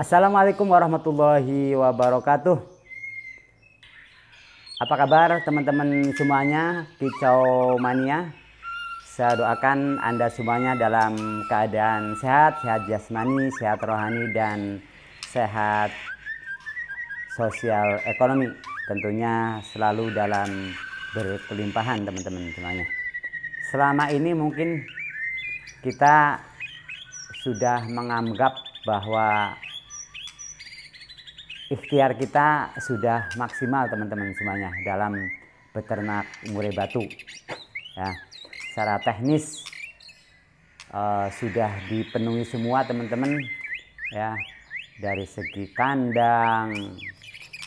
Assalamualaikum warahmatullahi wabarakatuh. Apa kabar teman-teman semuanya, Kicau Mania? Saya doakan Anda semuanya dalam keadaan sehat, sehat jasmani, sehat rohani, dan sehat sosial ekonomi. Tentunya selalu dalam berkelimpahan teman-teman semuanya. Selama ini mungkin kita sudah menganggap bahwa ikhtiar kita sudah maksimal teman-teman semuanya dalam beternak murai batu ya. Secara teknis sudah dipenuhi semua teman-teman ya, dari segi kandang,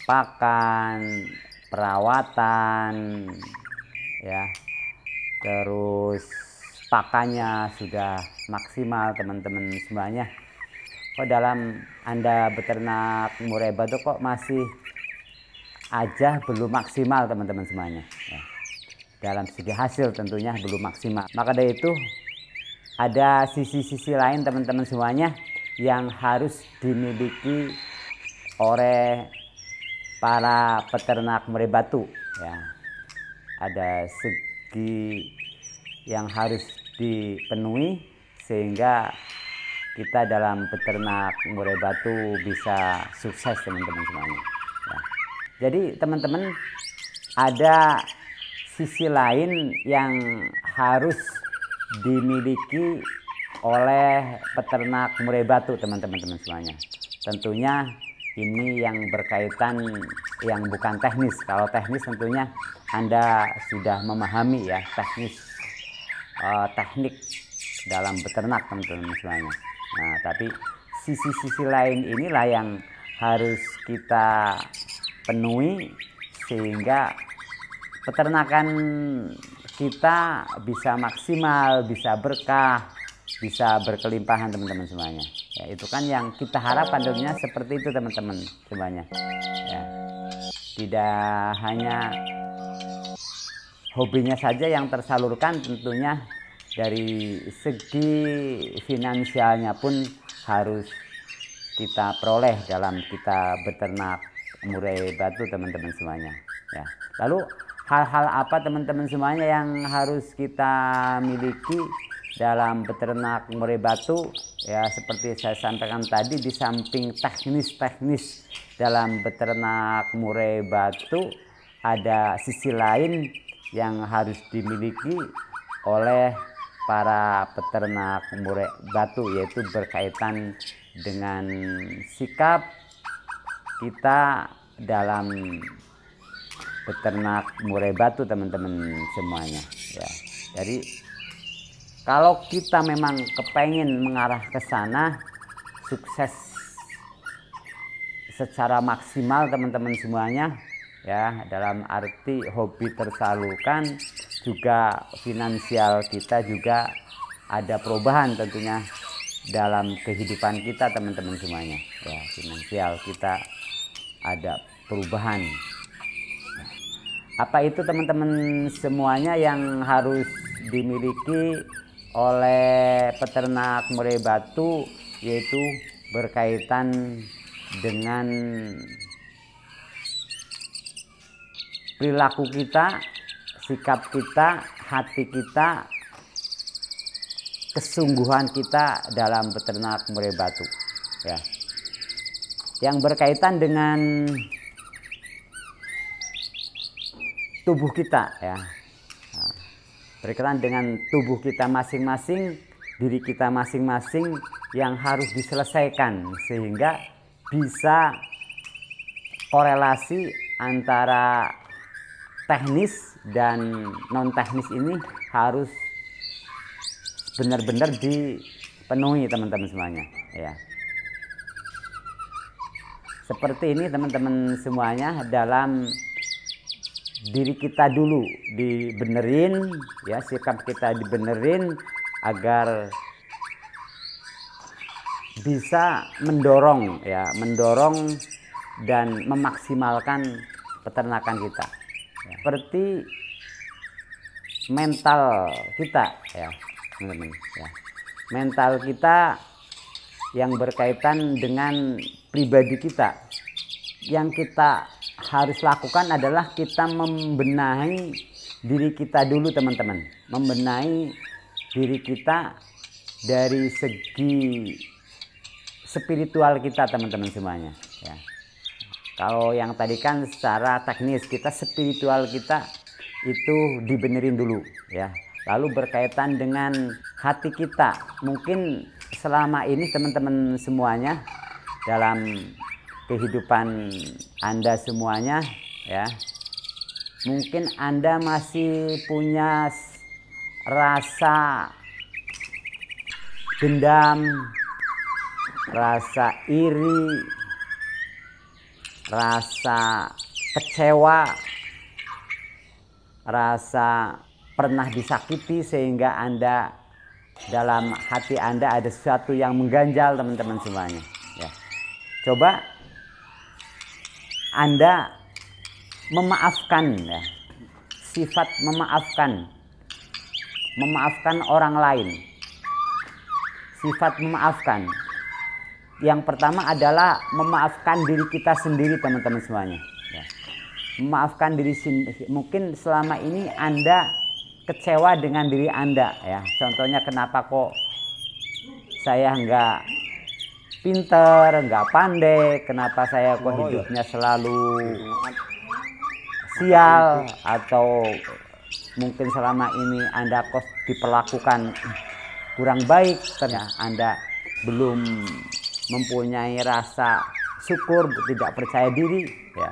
pakan, perawatan ya, terus pakannya sudah maksimal teman-teman semuanya. Kok dalam Anda beternak murai batu kok masih aja belum maksimal teman-teman semuanya ya. Dalam segi hasil tentunya belum maksimal. Maka dari itu ada sisi-sisi lain teman-teman semuanya yang harus dimiliki oleh para peternak murai batu ya. Ada segi yang harus dipenuhi sehingga kita dalam beternak murai batu bisa sukses teman-teman semuanya ya. Jadi teman-teman ada sisi lain yang harus dimiliki oleh peternak murai batu teman-teman semuanya. Tentunya ini yang berkaitan yang bukan teknis. Kalau teknis tentunya Anda sudah memahami ya teknik dalam beternak teman-teman semuanya. Nah, tapi sisi-sisi lain inilah yang harus kita penuhi sehingga peternakan kita bisa maksimal, bisa berkah, bisa berkelimpahan teman-teman semuanya. Ya, itu kan yang kita harapkan tentunya seperti itu teman-teman semuanya. Ya, tidak hanya hobinya saja yang tersalurkan, tentunya dari segi finansialnya pun harus kita peroleh dalam kita beternak murai batu teman-teman semuanya ya. Lalu hal-hal apa teman-teman semuanya yang harus kita miliki dalam beternak murai batu ya? Seperti saya sampaikan tadi, di samping teknis-teknis dalam beternak murai batu, ada sisi lain yang harus dimiliki oleh para peternak murai batu, yaitu berkaitan dengan sikap kita dalam beternak murai batu teman-teman semuanya ya. Jadi kalau kita memang kepengen mengarah ke sana, sukses secara maksimal teman-teman semuanya ya, dalam arti hobi tersalurkan, juga finansial kita juga ada perubahan tentunya dalam kehidupan kita teman-teman semuanya ya. Finansial kita ada perubahan. Apa itu teman-teman semuanya yang harus dimiliki oleh peternak murai batu, yaitu berkaitan dengan perilaku kita, sikap kita, hati kita, kesungguhan kita dalam beternak murai batu ya. Yang berkaitan dengan tubuh kita ya. Nah, berkaitan dengan tubuh kita masing-masing, diri kita masing-masing yang harus diselesaikan sehingga bisa korelasi antara teknis dan non teknis ini harus benar-benar dipenuhi teman-teman semuanya ya. Seperti ini teman-teman semuanya, dalam diri kita dulu dibenerin ya, sikap kita dibenerin agar bisa mendorong ya, mendorong dan memaksimalkan peternakan kita. Ya, seperti mental kita ya, teman-teman ya. Mental kita yang berkaitan dengan pribadi kita. Yang kita harus lakukan adalah kita membenahi diri kita dulu, teman-teman. Membenahi diri kita dari segi spiritual kita, teman-teman semuanya ya. Kalau yang tadi kan secara teknis, kita spiritual kita itu dibenerin dulu ya. Lalu berkaitan dengan hati kita, mungkin selama ini teman-teman semuanya dalam kehidupan Anda semuanya ya, mungkin Anda masih punya rasa dendam, rasa iri, rasa kecewa, rasa pernah disakiti, sehingga Anda dalam hati Anda ada sesuatu yang mengganjal, teman-teman semuanya ya. Coba Anda memaafkan ya, sifat memaafkan orang lain. Sifat memaafkan yang pertama adalah memaafkan diri kita sendiri, teman-teman semuanya ya. Memaafkan diri sendiri. Mungkin selama ini Anda kecewa dengan diri Anda ya. Contohnya, kenapa kok saya nggak pinter, nggak pandai, kenapa saya kok hidupnya selalu sial, atau mungkin selama ini Anda kok diperlakukan kurang baik, ternyata Anda belum mempunyai rasa syukur, tidak percaya diri ya.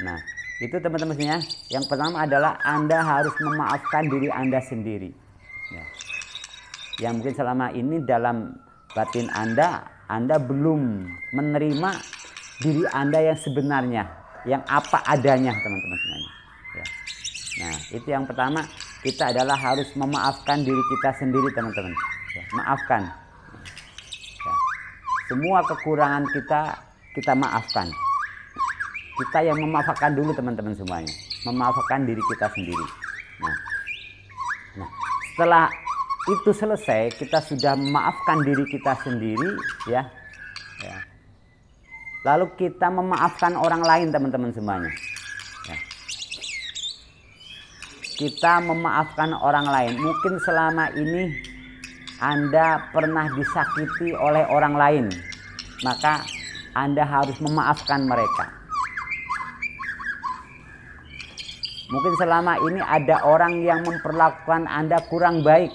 Nah, itu teman-teman semuanya, yang pertama adalah Anda harus memaafkan diri Anda sendiri ya. Yang mungkin selama ini dalam batin Anda belum menerima diri Anda yang sebenarnya, yang apa adanya, teman-teman semuanya ya. Nah, itu yang pertama, kita adalah harus memaafkan diri kita sendiri, teman-teman ya. Maafkan ya. Semua kekurangan kita maafkan. Kita yang memaafkan dulu, teman-teman semuanya, memaafkan diri kita sendiri. Nah, setelah itu selesai, kita sudah memaafkan diri kita sendiri ya. Lalu kita memaafkan orang lain, teman-teman semuanya ya. Kita memaafkan orang lain. Mungkin selama ini Anda pernah disakiti oleh orang lain, maka Anda harus memaafkan mereka. Mungkin selama ini ada orang yang memperlakukan Anda kurang baik,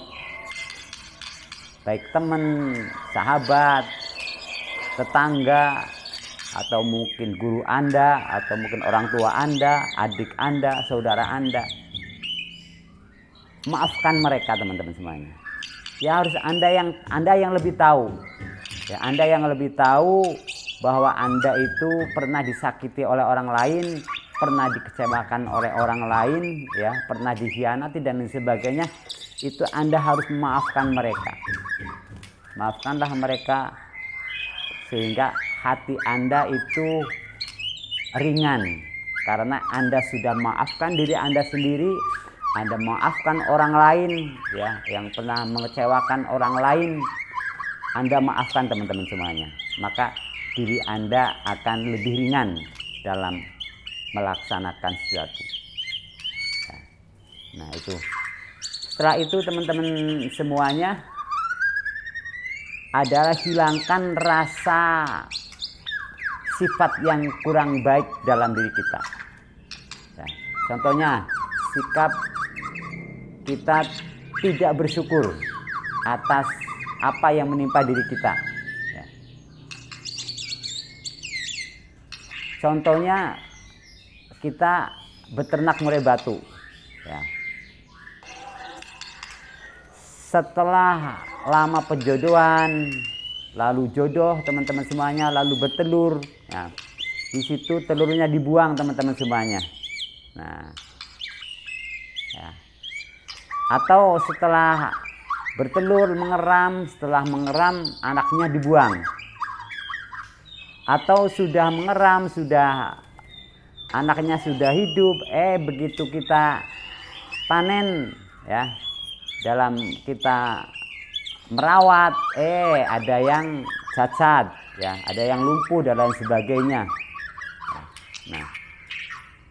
baik teman, sahabat, tetangga, atau mungkin guru Anda, atau mungkin orang tua Anda, adik Anda, saudara Anda. Maafkan mereka, teman-teman semuanya. Ya, harus Anda yang lebih tahu. Ya, Anda yang lebih tahu bahwa Anda itu pernah disakiti oleh orang lain, pernah dikecewakan oleh orang lain ya, pernah dikhianati dan lain sebagainya. Itu Anda harus memaafkan mereka. Maafkanlah mereka sehingga hati Anda itu ringan, karena Anda sudah maafkan diri Anda sendiri. Anda maafkan orang lain ya, yang pernah mengecewakan orang lain, Anda maafkan, teman-teman semuanya. Maka diri Anda akan lebih ringan dalam melaksanakan sesuatu. Nah, itu. Setelah itu, teman-teman semuanya, adalah hilangkan rasa sifat yang kurang baik dalam diri kita. Ya, contohnya, sikap kita tidak bersyukur atas apa yang menimpa diri kita. Ya. Contohnya, kita beternak murai batu. Ya. Setelah lama penjodohan, lalu jodoh, teman-teman semuanya, lalu bertelur. Nah, di situ telurnya dibuang, teman-teman semuanya. Nah, ya. Atau setelah bertelur, mengeram, setelah mengeram anaknya dibuang. Atau sudah mengeram, anaknya sudah hidup, begitu kita panen ya, dalam kita merawat, ada yang cacat ya, ada yang lumpuh dan lain sebagainya. Nah,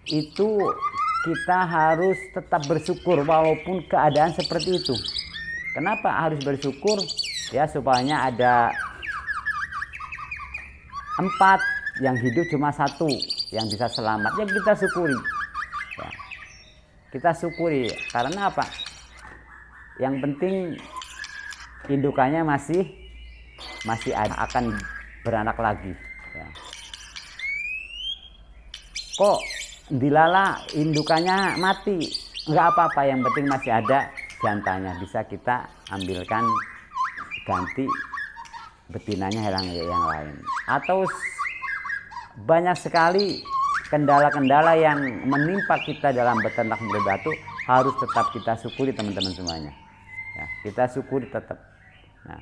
itu kita harus tetap bersyukur walaupun keadaan seperti itu. Kenapa harus bersyukur? Ya, supaya ada 4 yang hidup, cuma 1 yang bisa selamat. Ya kita syukuri. Ya, kita syukuri karena apa? Yang penting indukannya masih ada, akan beranak lagi. Ya. Kok dilala indukannya mati? Enggak apa-apa, yang penting masih ada jantannya, bisa kita ambilkan ganti betinanya yang lain. Atau banyak sekali kendala-kendala yang menimpa kita dalam beternak murai batu, harus tetap kita syukuri teman-teman semuanya ya, kita syukuri tetap. Nah,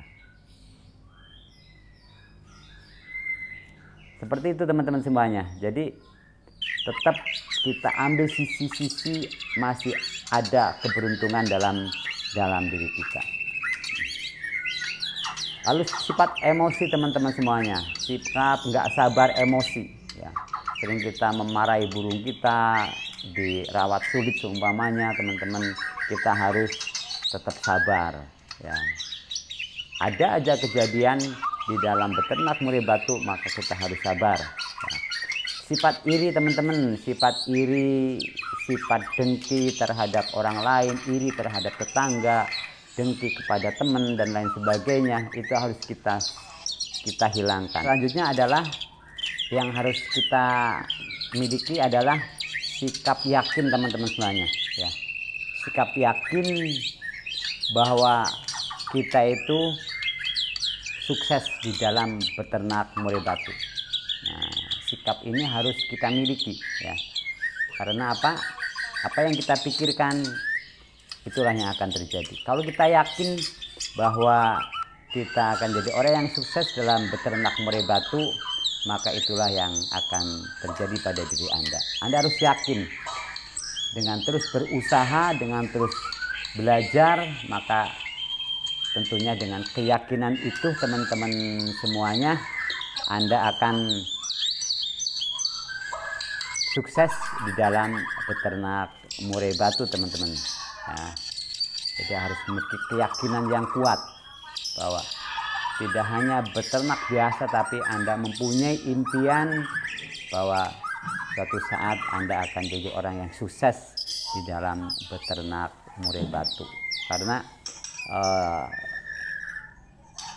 seperti itu teman-teman semuanya. Jadi tetap kita ambil sisi-sisi masih ada keberuntungan dalam diri kita. Lalu sifat emosi teman-teman semuanya, sikap nggak sabar emosi ya. Sering kita memarahi burung kita, dirawat sulit seumpamanya, teman-teman, kita harus tetap sabar ya. Ada aja kejadian di dalam beternak murai batu, maka kita harus sabar ya. Sifat iri teman-teman, sifat iri, sifat dengki terhadap orang lain, iri terhadap tetangga, dengki kepada teman dan lain sebagainya, itu harus kita hilangkan. Selanjutnya adalah yang harus kita miliki adalah sikap yakin teman-teman semuanya ya. Sikap yakin bahwa kita itu sukses di dalam beternak murai batu. Nah, sikap ini harus kita miliki ya. Karena apa? Apa yang kita pikirkan, itulah yang akan terjadi. Kalau kita yakin bahwa kita akan jadi orang yang sukses dalam beternak murai batu, maka itulah yang akan terjadi pada diri Anda. Anda harus yakin dengan terus berusaha, dengan terus belajar, maka tentunya dengan keyakinan itu teman-teman semuanya, Anda akan sukses di dalam beternak murai batu teman-teman ya. Jadi harus memiliki keyakinan yang kuat bahwa tidak hanya beternak biasa, tapi Anda mempunyai impian bahwa suatu saat Anda akan jadi orang yang sukses di dalam beternak murai batu. Karena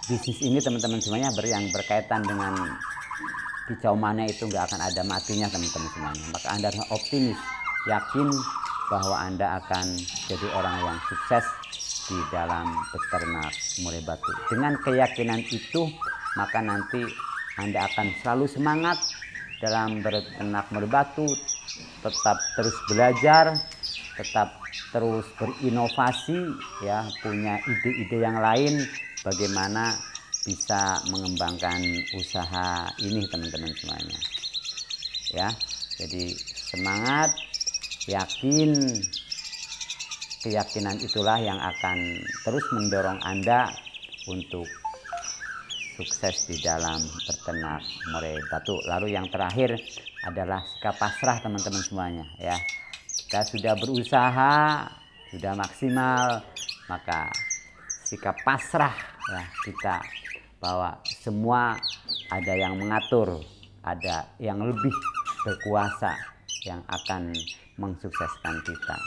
bisnis ini teman-teman semuanya yang berkaitan dengan kicau mana itu nggak akan ada matinya teman-teman semuanya. Maka Anda harus optimis, yakin bahwa Anda akan jadi orang yang sukses di dalam beternak murai batu. Dengan keyakinan itu, maka nanti Anda akan selalu semangat dalam beternak murai batu, tetap terus belajar, tetap terus berinovasi ya, punya ide-ide yang lain bagaimana bisa mengembangkan usaha ini teman-teman semuanya ya. Jadi semangat, yakin, keyakinan itulah yang akan terus mendorong Anda untuk sukses di dalam beternak murai batu. Lalu yang terakhir adalah sikap pasrah teman-teman semuanya ya. Kita sudah berusaha, sudah maksimal, maka sikap pasrah ya, kita bahwa semua ada yang mengatur, ada yang lebih berkuasa yang akan mensukseskan kita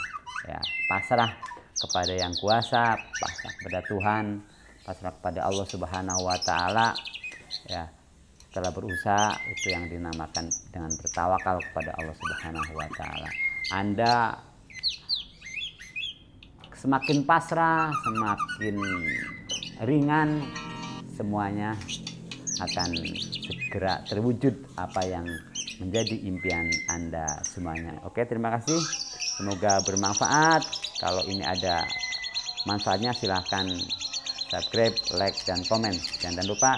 ya. Pasrah kepada yang kuasa, pasrah kepada Tuhan, pasrah kepada Allah Subhanahu wa taala ya. Setelah berusaha, itu yang dinamakan dengan bertawakal kepada Allah Subhanahu wa taala. Anda semakin pasrah, semakin ringan, semuanya akan segera terwujud apa yang menjadi impian Anda semuanya. Oke, terima kasih. Semoga bermanfaat. Kalau ini ada manfaatnya, silahkan subscribe, like, dan komen. Dan jangan lupa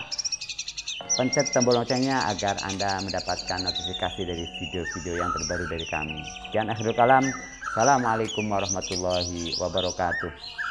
pencet tombol loncengnya agar Anda mendapatkan notifikasi dari video-video yang terbaru dari kami. Sekian akhirul kalam. Assalamualaikum warahmatullahi wabarakatuh.